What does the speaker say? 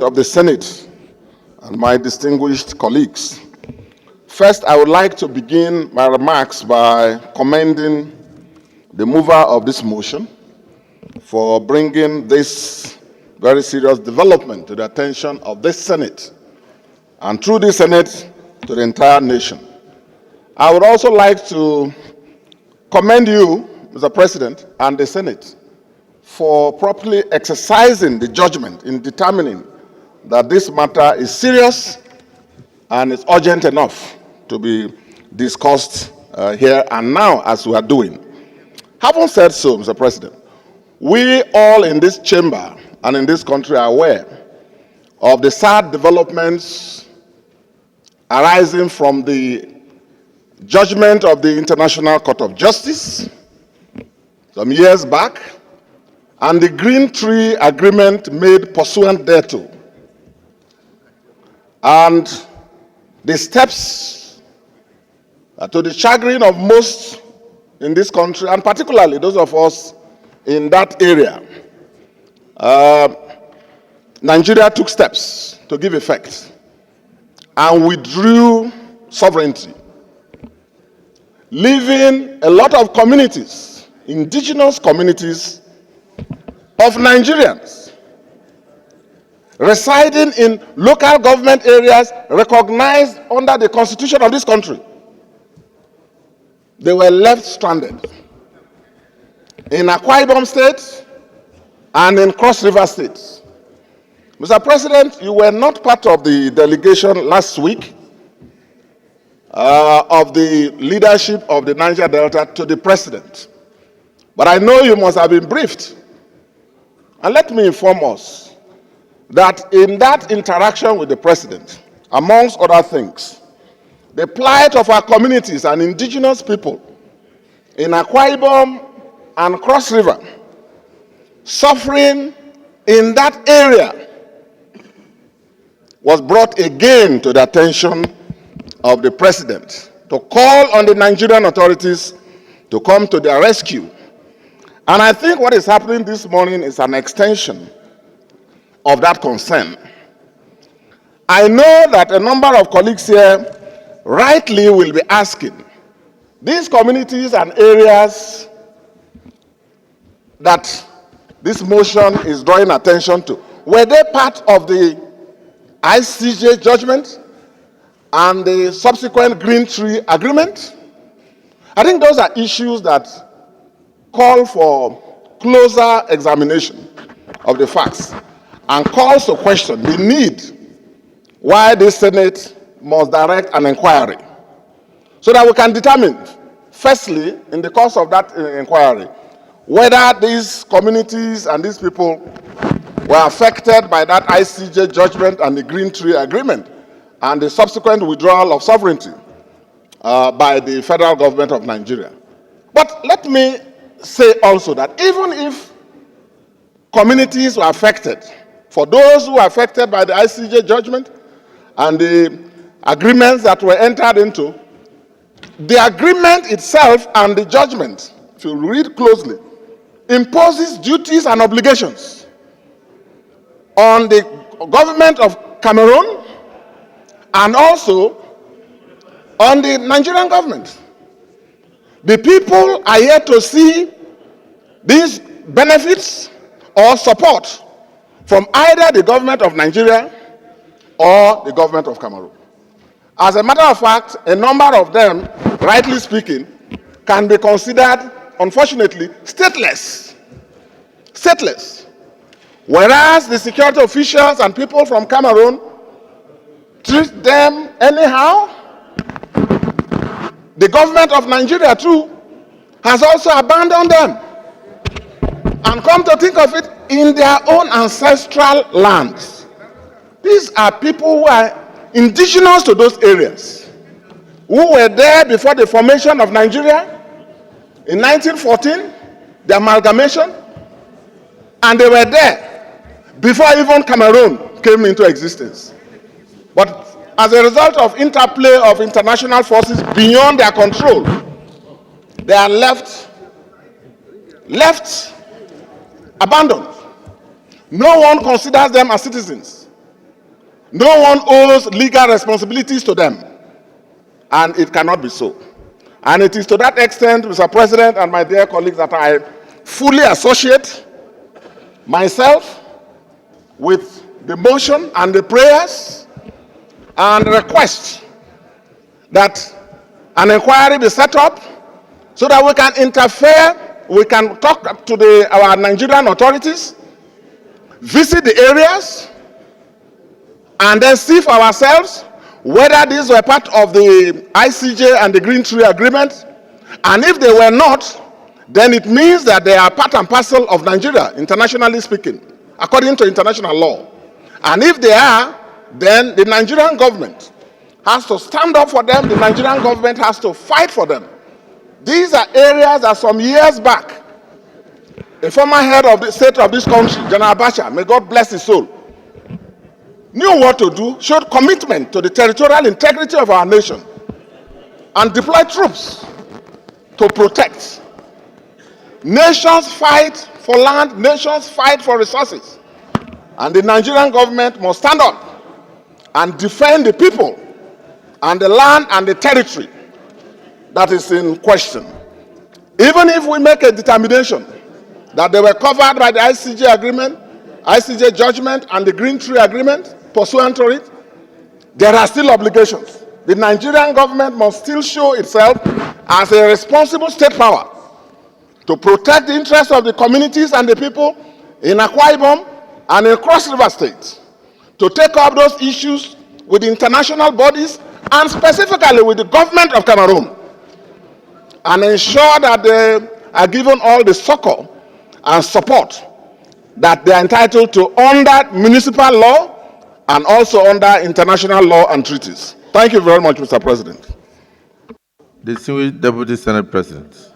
of the Senate and my distinguished colleagues. First, I would like to begin my remarks by commending the mover of this motion for bringing this very serious development to the attention of this Senate and through the Senate to the entire nation. I would also like to commend you, Mr. President, and the Senate for properly exercising the judgment in determining that this matter is serious and it's urgent enough to be discussed here and now as we are doing. Having said so, Mr. President, we all in this chamber and in this country are aware of the sad developments arising from the judgment of the International Court of Justice some years back and the Green Tree Agreement made pursuant thereto, and the steps to the chagrin of most in this country, and particularly those of us in that area. Nigeria took steps to give effect and withdrew sovereignty, leaving a lot of communities, indigenous communities of Nigerians, residing in local government areas recognized under the constitution of this country. They were left stranded in Akwa Ibom State and in Cross River State. Mr. President, you were not part of the delegation last week of the leadership of the Niger Delta to the President. But I know you must have been briefed. And let me inform us that in that interaction with the President, amongst other things, the plight of our communities and indigenous people in Akwa Ibom and Cross River, suffering in that area, was brought again to the attention of the President to call on the Nigerian authorities to come to their rescue. And I think what is happening this morning is an extension of that concern. I know that a number of colleagues here rightly will be asking, these communities and areas that this motion is drawing attention to, were they part of the ICJ judgment and the subsequent Green Tree Agreement? I think those are issues that call for closer examination of the facts and calls to question the need why the Senate must direct an inquiry so that we can determine, firstly, in the course of that inquiry, whether these communities and these people were affected by that ICJ judgment and the Green Tree Agreement and the subsequent withdrawal of sovereignty by the federal government of Nigeria. But let me say also that even if communities were affected, for those who were affected by the ICJ judgment and the agreements that were entered into, the agreement itself and the judgment, if you read closely, imposes duties and obligations on the government of Cameroon and also on the Nigerian government. The people are yet to see these benefits or support from either the government of Nigeria or the government of Cameroon. As a matter of fact, a number of them, rightly speaking, can be considered, unfortunately, stateless. Stateless. Whereas the security officials and people from Cameroon treat them anyhow, the government of Nigeria, too, has also abandoned them. And come to think of it, in their own ancestral lands. These are people who are indigenous to those areas, who were there before the formation of Nigeria in 1914, the amalgamation, and they were there before even Cameroon came into existence. But as a result of interplay of international forces beyond their control, they are left abandoned. No one considers them as citizens. No one owes legal responsibilities to them, and it cannot be so. And it is to that extent, Mr. President and my dear colleagues, that I fully associate myself with the motion and the prayers and request that an inquiry be set up so that we can interfere, we can talk to our Nigerian authorities, visit the areas, and then see for ourselves whether these were part of the ICJ and the Green Tree Agreement. And if they were not, then it means that they are part and parcel of Nigeria, internationally speaking, according to international law. And if they are, then the Nigerian government has to stand up for them, the Nigerian government has to fight for them. These are areas that some years back, the former head of the state of this country, General Abacha, may God bless his soul, knew what to do, showed commitment to the territorial integrity of our nation, and deployed troops to protect. Nations fight for land, nations fight for resources, and the Nigerian government must stand up and defend the people and the land and the territory that is in question. Even if we make a determination that they were covered by the ICJ agreement, ICJ judgment, and the Green Tree Agreement pursuant to it, there are still obligations. The Nigerian government must still show itself as a responsible state power to protect the interests of the communities and the people in Akwa Ibom and in Cross River State, to take up those issues with international bodies and specifically with the government of Cameroon, and ensure that they are given all the succor and support that they are entitled to under municipal law and also under international law and treaties. Thank you very much, Mr. President. Distinguished Deputy Senate President.